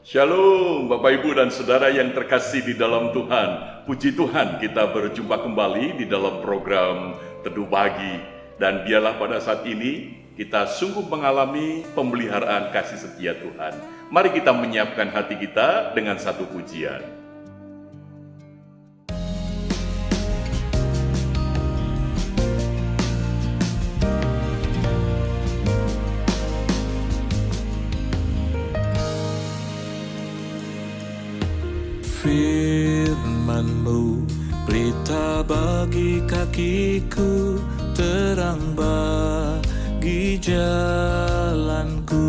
Shalom Bapak Ibu dan Saudara yang terkasih di dalam Tuhan. Puji Tuhan kita berjumpa kembali di dalam program Teduh Pagi. Dan biarlah pada saat ini kita sungguh mengalami pemeliharaan kasih setia Tuhan. Mari kita menyiapkan hati kita dengan satu pujian. Firman-Mu berita bagi kakiku, terang bagi jalanku.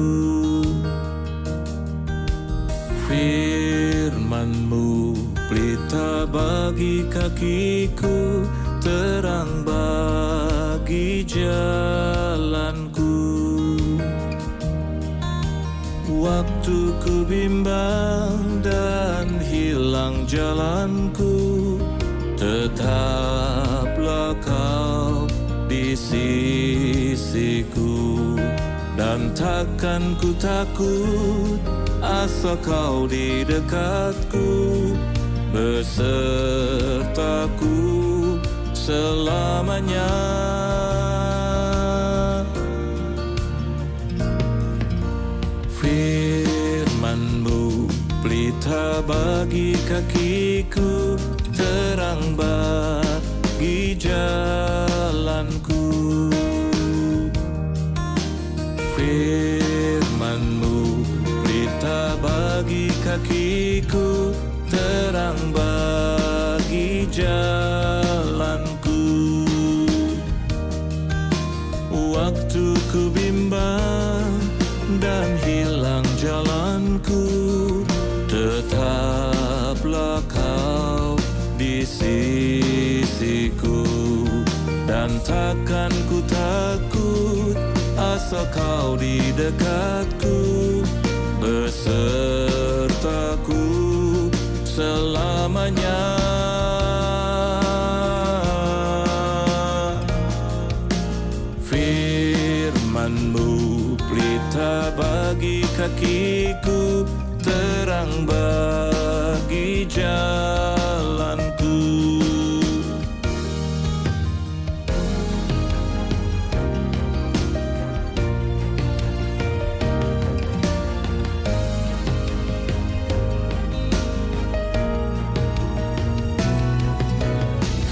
Firman-Mu berita bagi kakiku, terang bagi jalanku. Waktu ku bimbang dan hilang jalanku, tetaplah Kau di sisiku. Dan takkan ku takut, asal Kau di dekatku, besertaku selamanya. Firman-Mu pelita bagi kakiku, terang bagi jalanku. Firman-Mu pelita bagi kakiku, terang bagi jalanku. Waktu ku bimbang dan hilang jalanku, tetaplah Kau di sisiku. Dan takkan ku takut, asal Kau di dekatku, besertaku selamanya. Firman-Mu pelita bagi kakiku, terang bagi jalanku.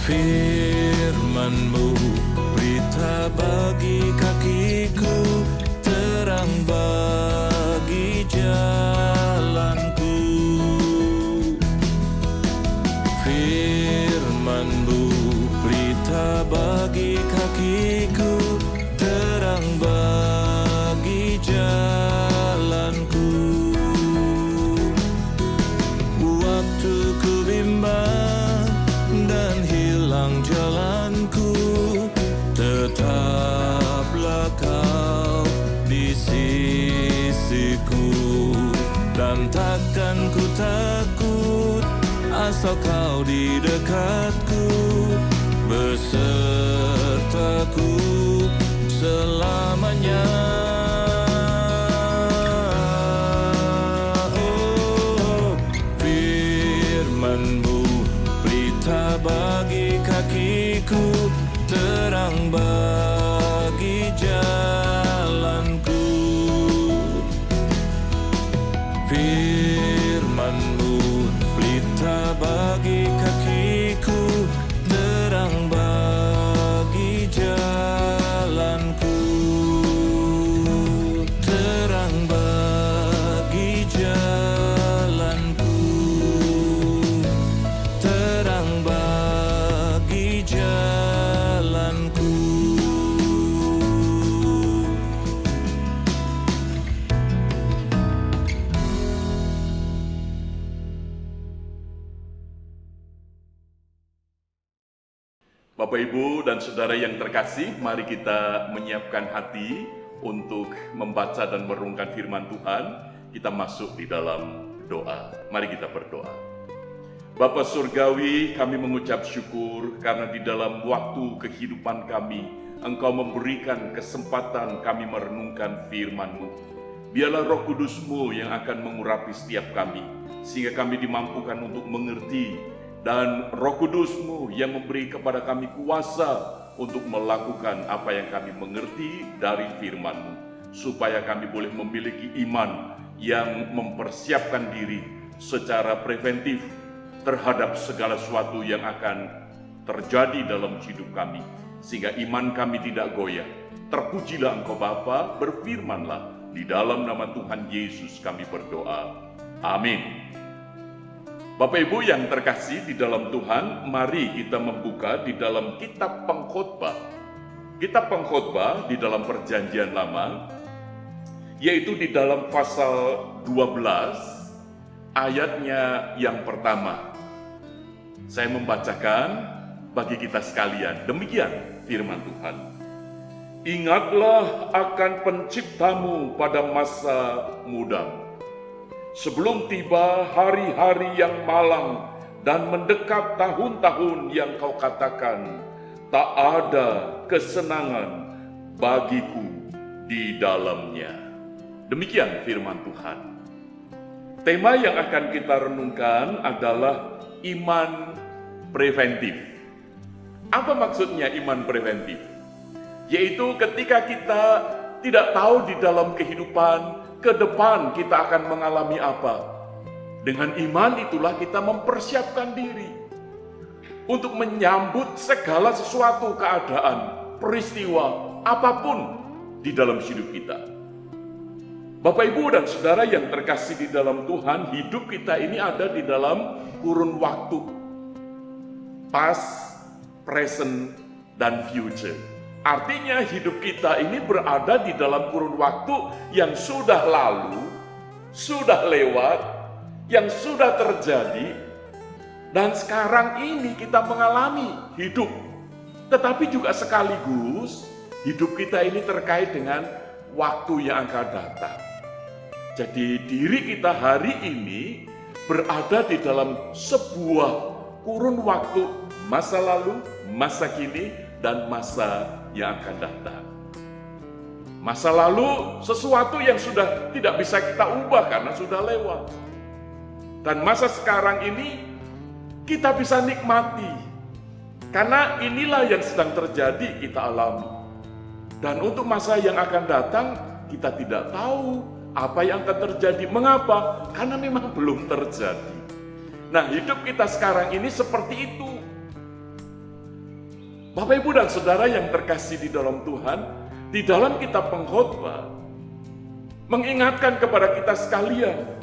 Firman-Mu pelita bagi kakiku, terang bagi jalanku. Firman-Mu pelita bagi kakiku, terang bagi jalanku. Waktu ku bimbang dan hilang jalanku, tetaplah Kau di sisiku. Dan takkan ku takut, asal Kau di dekatku, besertaku selamanya. Oh, Firman-Mu pelita bagi kakiku, terang bagi jalanku. Firman-Mu pelita bagi kakiku, terang bagi jalanku. Terang bagi jalanku, terang bagi jalanku. Bapak Ibu dan Saudara yang terkasih, mari kita menyiapkan hati untuk membaca dan merenungkan firman Tuhan. Kita masuk di dalam doa. Mari kita berdoa. Bapa Surgawi, kami mengucap syukur karena di dalam waktu kehidupan kami, Engkau memberikan kesempatan kami merenungkan firman-Mu. Biarlah Roh Kudus-Mu yang akan mengurapi setiap kami, sehingga kami dimampukan untuk mengerti, dan Roh Kudus-Mu yang memberi kepada kami kuasa untuk melakukan apa yang kami mengerti dari firman-Mu, supaya kami boleh memiliki iman yang mempersiapkan diri secara preventif terhadap segala sesuatu yang akan terjadi dalam hidup kami, sehingga iman kami tidak goyah. Terpujilah Engkau Bapa, berfirmanlah. Di dalam nama Tuhan Yesus kami berdoa. Amin. Bapak Ibu yang terkasih di dalam Tuhan, mari kita membuka di dalam kitab Pengkhotbah. Kitab Pengkhotbah di dalam Perjanjian Lama, yaitu di dalam pasal 12, ayatnya yang pertama. Saya membacakan bagi kita sekalian. Demikian firman Tuhan. Ingatlah akan penciptamu pada masa muda, sebelum tiba hari-hari yang malang dan mendekat tahun-tahun yang kau katakan, tak ada kesenangan bagiku di dalamnya. Demikian firman Tuhan. Tema yang akan kita renungkan adalah iman preventif. Apa maksudnya iman preventif? Yaitu ketika kita tidak tahu di dalam kehidupan ke depan kita akan mengalami apa. Dengan iman itulah kita mempersiapkan diri untuk menyambut segala sesuatu keadaan, peristiwa, apapun di dalam hidup kita. Bapak, Ibu, dan Saudara yang terkasih di dalam Tuhan, hidup kita ini ada di dalam kurun waktu past, present, dan future. Artinya hidup kita ini berada di dalam kurun waktu yang sudah lalu, sudah lewat, yang sudah terjadi, dan sekarang ini kita mengalami hidup. Tetapi juga sekaligus hidup kita ini terkait dengan waktu yang akan datang. Jadi diri kita hari ini berada di dalam sebuah kurun waktu masa lalu, masa kini, dan masa yang akan datang. Masa lalu sesuatu yang sudah tidak bisa kita ubah karena sudah lewat. Dan masa sekarang ini kita bisa nikmati karena inilah yang sedang terjadi kita alami. Dan untuk masa yang akan datang kita tidak tahu apa yang akan terjadi. Mengapa? Karena memang belum terjadi. Nah, hidup kita sekarang ini seperti itu. Bapak, Ibu, dan Saudara yang terkasih di dalam Tuhan, di dalam kitab Pengkhotbah mengingatkan kepada kita sekalian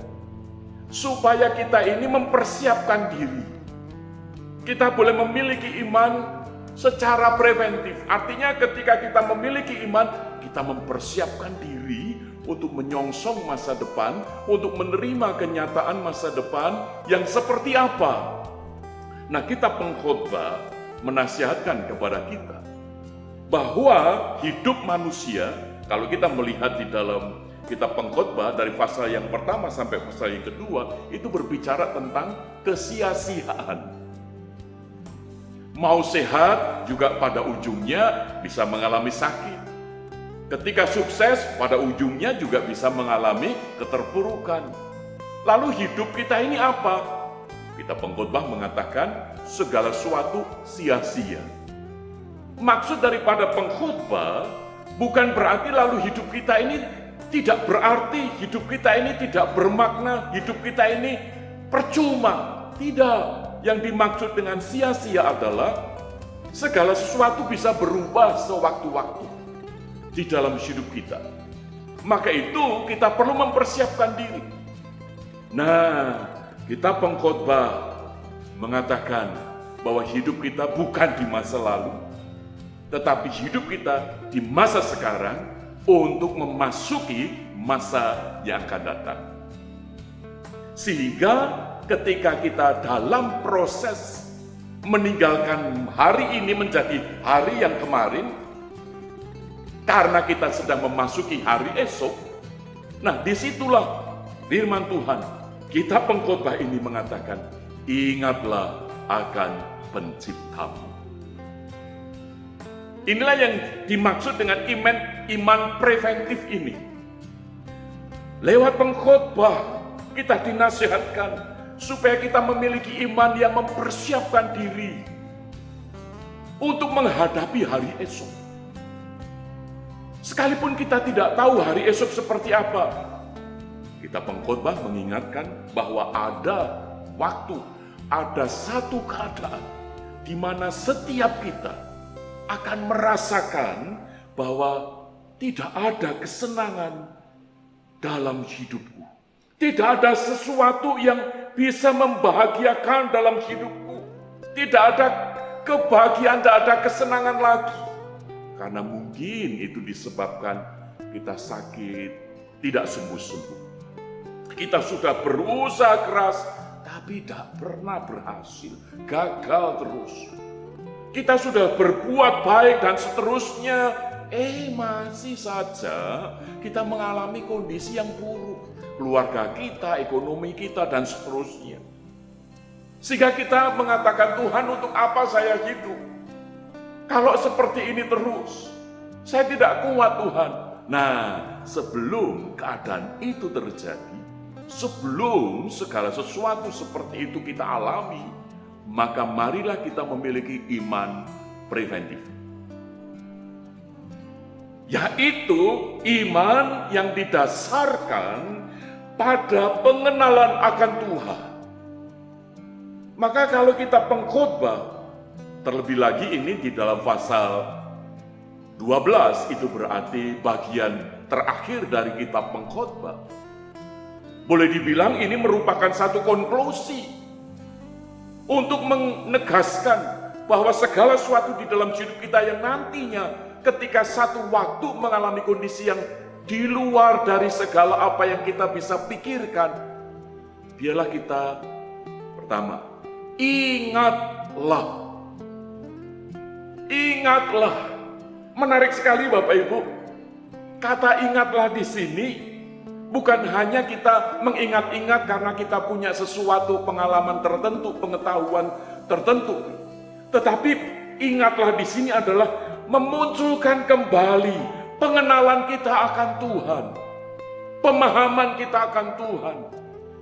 supaya kita ini mempersiapkan diri. Kita boleh memiliki iman secara preventif. Artinya ketika kita memiliki iman, kita mempersiapkan diri untuk menyongsong masa depan, untuk menerima kenyataan masa depan yang seperti apa. Nah, kitab Pengkhotbah menasihatkan kepada kita bahwa hidup manusia, kalau kita melihat di dalam kitab Pengkhotbah dari pasal yang pertama sampai pasal yang kedua, itu berbicara tentang kesia-siaan. Mau sehat juga pada ujungnya bisa mengalami sakit. Ketika sukses pada ujungnya juga bisa mengalami keterpurukan. Lalu hidup kita ini apa? Kitab Pengkhotbah mengatakan segala sesuatu sia-sia. Maksud daripada pengkhotbah bukan berarti lalu hidup kita ini tidak berarti, hidup kita ini tidak bermakna, hidup kita ini percuma. Tidak. Yang dimaksud dengan sia-sia adalah segala sesuatu bisa berubah sewaktu-waktu di dalam hidup kita. Maka itu kita perlu mempersiapkan diri. Nah, kitab Pengkhotbah mengatakan bahwa hidup kita bukan di masa lalu, tetapi hidup kita di masa sekarang untuk memasuki masa yang akan datang. Sehingga ketika kita dalam proses meninggalkan hari ini menjadi hari yang kemarin, karena kita sedang memasuki hari esok, nah disitulah firman Tuhan, kitab Pengkhotbah ini mengatakan, ingatlah akan penciptamu. Inilah yang dimaksud dengan iman preventif ini. Lewat pengkhotbah kita dinasihatkan supaya kita memiliki iman yang mempersiapkan diri untuk menghadapi hari esok. Sekalipun kita tidak tahu hari esok seperti apa, kita pengkhotbah mengingatkan bahwa ada waktu, ada satu keadaan di mana setiap kita akan merasakan bahwa tidak ada kesenangan dalam hidupku. Tidak ada sesuatu yang bisa membahagiakan dalam hidupku. Tidak ada kebahagiaan, tidak ada kesenangan lagi. Karena mungkin itu disebabkan kita sakit, tidak sembuh-sembuh. Kita sudah berusaha keras, tapi tidak pernah berhasil. Gagal terus. Kita sudah berbuat baik dan seterusnya, masih saja kita mengalami kondisi yang buruk. Keluarga kita, ekonomi kita, dan seterusnya. Sehingga kita mengatakan, Tuhan, untuk apa saya hidup? Kalau seperti ini terus, saya tidak kuat, Tuhan. Nah, sebelum keadaan itu terjadi, sebelum segala sesuatu seperti itu kita alami, maka marilah kita memiliki iman preventif. Yaitu iman yang didasarkan pada pengenalan akan Tuhan. Maka kalau kita pengkhotbah, terlebih lagi ini di dalam pasal 12, itu berarti bagian terakhir dari kitab pengkhotbah. Boleh dibilang ini merupakan satu konklusi untuk menegaskan bahwa segala sesuatu di dalam hidup kita yang nantinya ketika satu waktu mengalami kondisi yang di luar dari segala apa yang kita bisa pikirkan, biarlah kita pertama, ingatlah. Ingatlah. Menarik sekali Bapak Ibu. Kata ingatlah di sini bukan hanya kita mengingat-ingat karena kita punya sesuatu pengalaman tertentu, pengetahuan tertentu. Tetapi ingatlah di sini adalah memunculkan kembali pengenalan kita akan Tuhan, pemahaman kita akan Tuhan,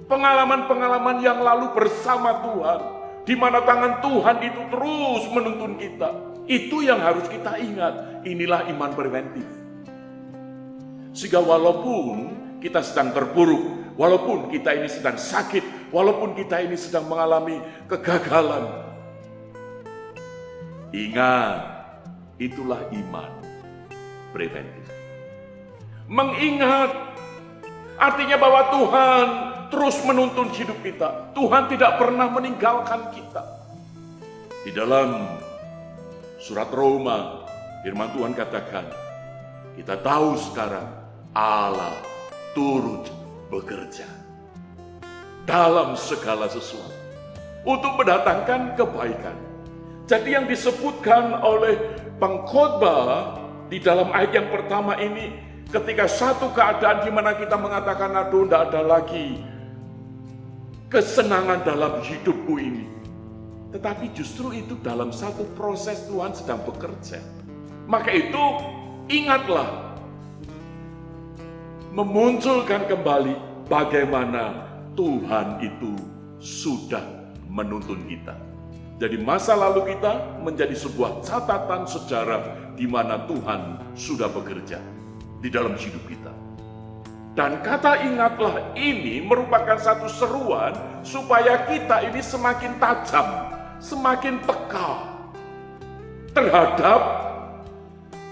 pengalaman-pengalaman yang lalu bersama Tuhan, di mana tangan Tuhan itu terus menuntun kita. Itu yang harus kita ingat. Inilah iman preventif. Sehingga walaupun kita sedang terpuruk, walaupun kita ini sedang sakit, walaupun kita ini sedang mengalami kegagalan, ingat, itulah iman preventif. Mengingat artinya bahwa Tuhan terus menuntun hidup kita. Tuhan tidak pernah meninggalkan kita. Di dalam surat Roma, firman Tuhan katakan, kita tahu sekarang Allah turut bekerja dalam segala sesuatu untuk mendatangkan kebaikan. Jadi yang disebutkan oleh pengkhotbah di dalam ayat yang pertama ini, ketika satu keadaan di mana kita mengatakan, aduh, tidak ada lagi kesenangan dalam hidupku ini. Tetapi justru itu dalam satu proses Tuhan sedang bekerja. Maka itu ingatlah, memunculkan kembali bagaimana Tuhan itu sudah menuntun kita. Jadi masa lalu kita menjadi sebuah catatan sejarah di mana Tuhan sudah bekerja di dalam hidup kita. Dan kata ingatlah ini merupakan satu seruan supaya kita ini semakin tajam, semakin peka terhadap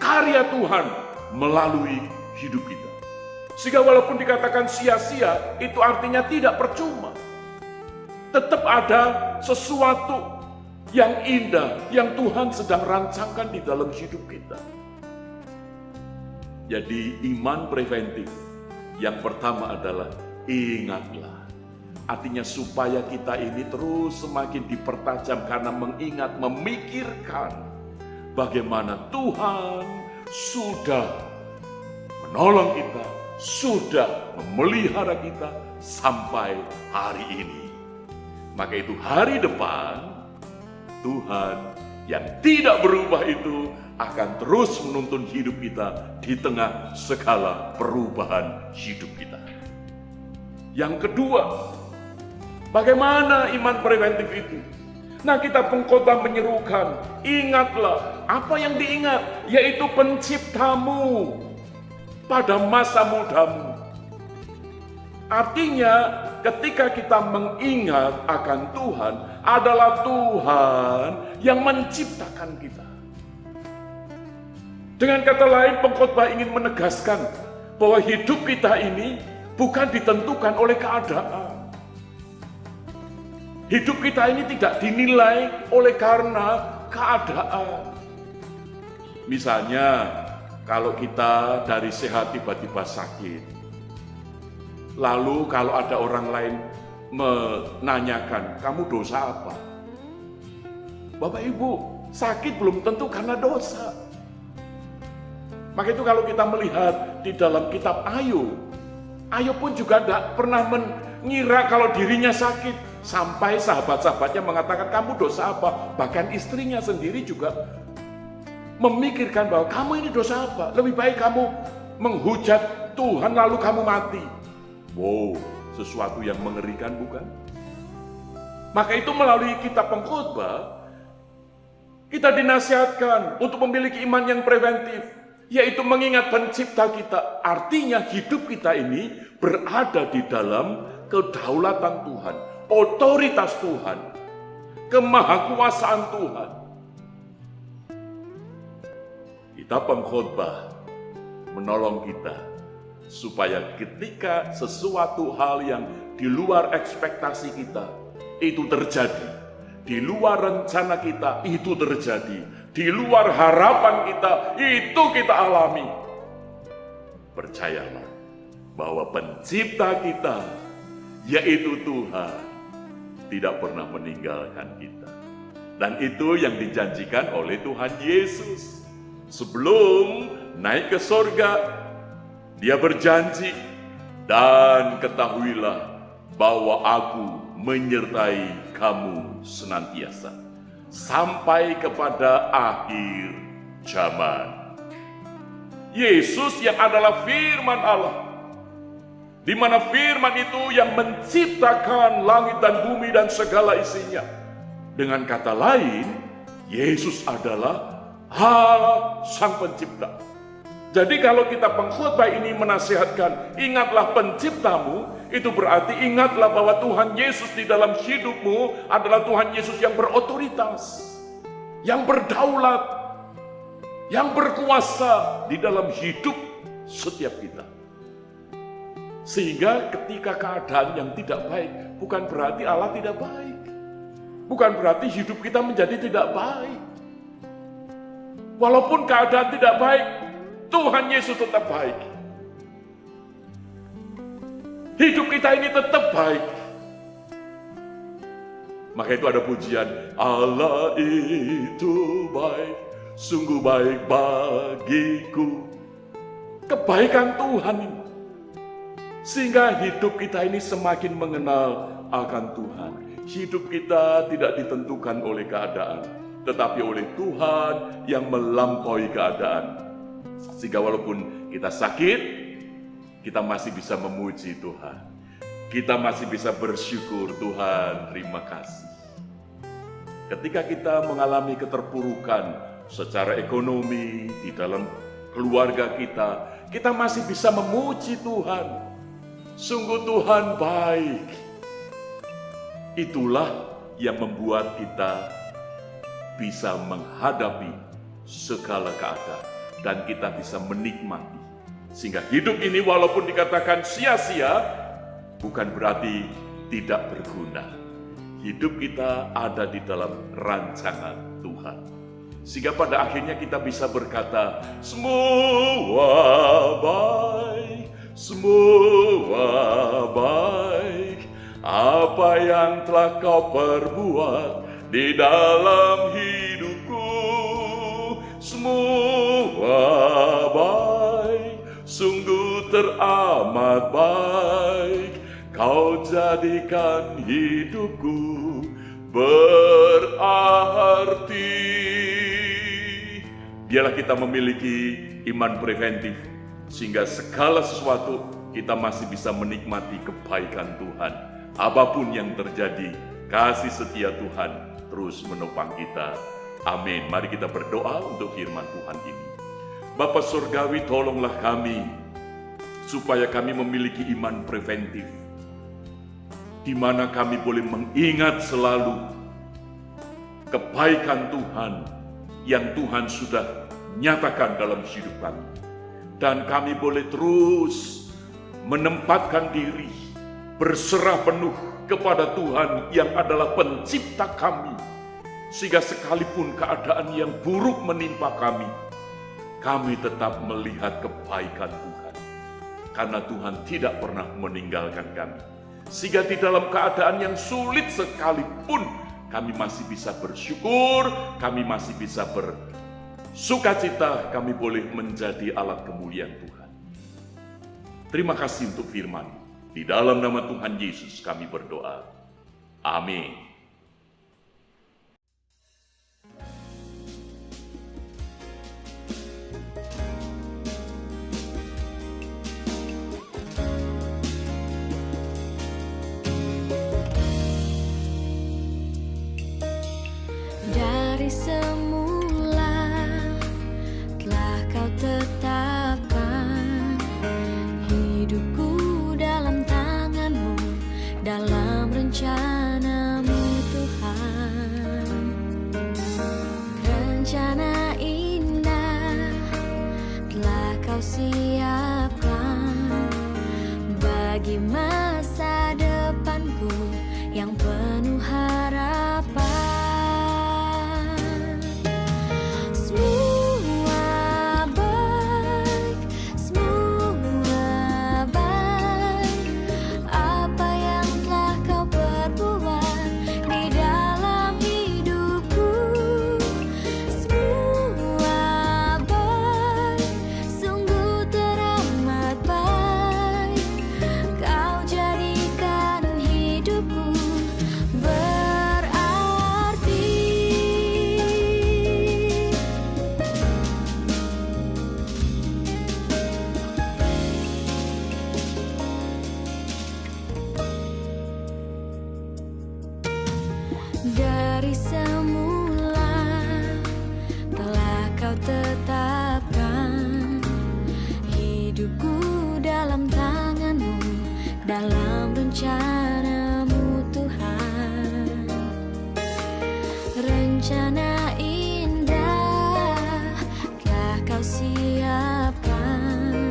karya Tuhan melalui hidup kita. Sehingga walaupun dikatakan sia-sia, itu artinya tidak percuma. Tetap ada sesuatu yang indah, yang Tuhan sedang rancangkan di dalam hidup kita. Jadi iman preventif yang pertama adalah ingatlah. Artinya supaya kita ini terus semakin dipertajam karena mengingat, memikirkan bagaimana Tuhan sudah menolong kita, sudah memelihara kita sampai hari ini. Maka itu hari depan Tuhan yang tidak berubah itu akan terus menuntun hidup kita di tengah segala perubahan hidup kita. Yang kedua, bagaimana iman preventif itu? Nah, kita pengkhotbah menyerukan, ingatlah. Apa yang diingat? Yaitu penciptamu pada masa mudamu. Artinya, ketika kita mengingat akan Tuhan, adalah Tuhan yang menciptakan kita. Dengan kata lain, pengkhotbah ingin menegaskan bahwa hidup kita ini bukan ditentukan oleh keadaan. Hidup kita ini tidak dinilai oleh karena keadaan. Misalnya, kalau kita dari sehat tiba-tiba sakit, lalu kalau ada orang lain menanyakan, kamu dosa apa? Bapak Ibu, sakit belum tentu karena dosa. Maka itu kalau kita melihat di dalam kitab Ayub pun juga tidak pernah mengira kalau dirinya sakit. Sampai sahabat-sahabatnya mengatakan, kamu dosa apa? Bahkan istrinya sendiri juga memikirkan bahwa kamu ini dosa apa? Lebih baik kamu menghujat Tuhan lalu kamu mati. Wow, sesuatu yang mengerikan bukan? Maka itu melalui kitab pengkhotbah, kita dinasihatkan untuk memiliki iman yang preventif, yaitu mengingat pencipta kita. Artinya hidup kita ini berada di dalam kedaulatan Tuhan, otoritas Tuhan, kemahakuasaan Tuhan. Kita pengkhotbah menolong kita supaya ketika sesuatu hal yang di luar ekspektasi kita itu terjadi, di luar rencana kita itu terjadi, di luar harapan kita itu kita alami, percayalah bahwa pencipta kita yaitu Tuhan tidak pernah meninggalkan kita. Dan itu yang dijanjikan oleh Tuhan Yesus. Sebelum naik ke sorga, Dia berjanji, dan ketahuilah bahwa aku menyertai kamu senantiasa sampai kepada akhir zaman. Yesus yang adalah firman Allah, di mana firman itu yang menciptakan langit dan bumi dan segala isinya. Dengan kata lain, Yesus adalah Allah Sang Pencipta. Jadi kalau kita pengkhotbah ini menasihatkan, ingatlah penciptamu, itu berarti ingatlah bahwa Tuhan Yesus di dalam hidupmu adalah Tuhan Yesus yang berotoritas, yang berdaulat, yang berkuasa di dalam hidup setiap kita. Sehingga ketika keadaan yang tidak baik, bukan berarti Allah tidak baik. Bukan berarti hidup kita menjadi tidak baik. Walaupun keadaan tidak baik, Tuhan Yesus tetap baik. Hidup kita ini tetap baik. Maka itu ada pujian, Allah itu baik, sungguh baik bagiku. Kebaikan Tuhan ini, sehingga hidup kita ini semakin mengenal akan Tuhan. Hidup kita tidak ditentukan oleh keadaan, tetapi oleh Tuhan yang melampaui keadaan. Sehingga walaupun kita sakit, kita masih bisa memuji Tuhan. Kita masih bisa bersyukur, Tuhan terima kasih. Ketika kita mengalami keterpurukan secara ekonomi di dalam keluarga kita, kita masih bisa memuji Tuhan. Sungguh Tuhan baik. Itulah yang membuat kita bisa menghadapi segala keadaan dan kita bisa menikmati. Sehingga hidup ini walaupun dikatakan sia-sia, bukan berarti tidak berguna. Hidup kita ada di dalam rancangan Tuhan. Sehingga pada akhirnya kita bisa berkata, semua baik, semua baik. Apa yang telah kau perbuat di dalam hidupku, semua baik, sungguh teramat baik. Kau jadikan hidupku berarti. Biarlah kita memiliki iman preventif, sehingga segala sesuatu kita masih bisa menikmati kebaikan Tuhan. Apapun yang terjadi, kasih setia Tuhan terus menopang kita. Amin. Mari kita berdoa untuk firman Tuhan ini. Bapa Surgawi, tolonglah kami supaya kami memiliki iman preventif, di mana kami boleh mengingat selalu kebaikan Tuhan yang Tuhan sudah nyatakan dalam hidup kami. Dan kami boleh terus menempatkan diri, berserah penuh kepada Tuhan yang adalah pencipta kami. Sehingga sekalipun keadaan yang buruk menimpa kami tetap melihat kebaikan Tuhan. Karena Tuhan tidak pernah meninggalkan kami. Sehingga di dalam keadaan yang sulit sekalipun, kami masih bisa bersyukur, kami masih bisa bersukacita, kami boleh menjadi alat kemuliaan Tuhan. Terima kasih untuk firman. Di dalam nama Tuhan Yesus kami berdoa. Amin. Dari semula telah Kau tetapkan hidupku dalam tangan-Mu, dalam rencana-Mu Tuhan. Rencana indah telah Kau siapkan bagi masa depanku yang penuh harapan. Dari semula telah Kau tetapkan hidupku dalam tangan-Mu, dalam rencana-Mu Tuhan. Rencana indah telah Kau siapkan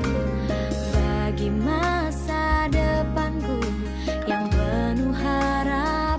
bagi masa depanku yang penuh harapan.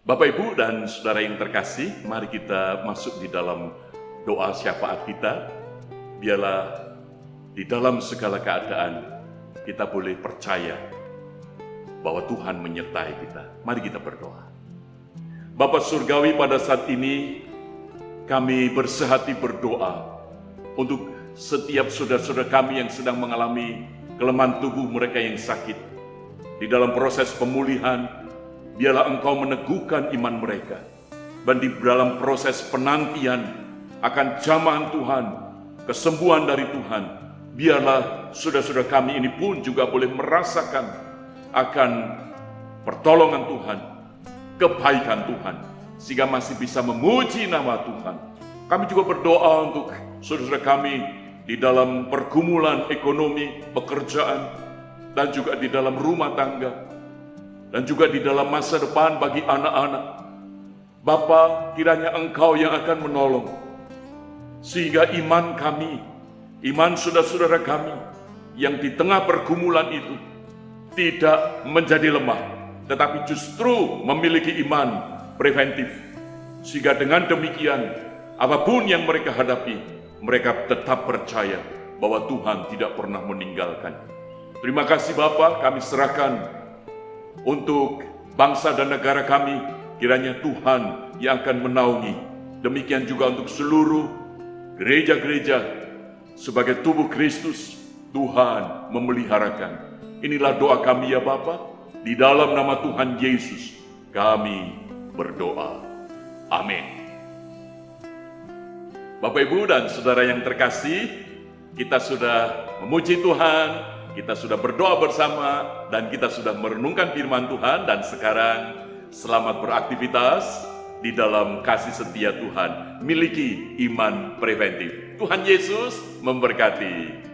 Bapak, Ibu, dan Saudara yang terkasih, mari kita masuk di dalam doa syafaat kita. Biarlah di dalam segala keadaan kita boleh percaya bahwa Tuhan menyertai kita. Mari kita berdoa. Bapa Surgawi, pada saat ini kami bersehati berdoa untuk setiap saudara-saudara kami yang sedang mengalami kelemahan tubuh mereka yang sakit. Di dalam proses pemulihan, biarlah Engkau meneguhkan iman mereka. Dan di dalam proses penantian akan jamahan Tuhan, kesembuhan dari Tuhan, biarlah saudara-saudara kami ini pun juga boleh merasakan akan pertolongan Tuhan, kebaikan Tuhan, sehingga masih bisa memuji nama Tuhan. Kami juga berdoa untuk saudara kami di dalam pergumulan ekonomi, pekerjaan, dan juga di dalam rumah tangga, dan juga di dalam masa depan bagi anak-anak. Bapa, kiranya Engkau yang akan menolong, sehingga iman kami, iman saudara-saudara kami yang di tengah pergumulan itu tidak menjadi lemah, tetapi justru memiliki iman preventif, sehingga dengan demikian apapun yang mereka hadapi, mereka tetap percaya bahwa Tuhan tidak pernah meninggalkan. Terima kasih Bapa, kami serahkan untuk bangsa dan negara kami, kiranya Tuhan yang akan menaungi. Demikian juga untuk seluruh gereja-gereja sebagai tubuh Kristus, Tuhan memeliharakan. Inilah doa kami ya Bapa, di dalam nama Tuhan Yesus kami berdoa. Amin. Bapak, Ibu, dan saudara yang terkasih, kita sudah memuji Tuhan, kita sudah berdoa bersama, dan kita sudah merenungkan firman Tuhan, dan sekarang selamat beraktivitas di dalam kasih setia Tuhan. Miliki iman preventif. Tuhan Yesus memberkati.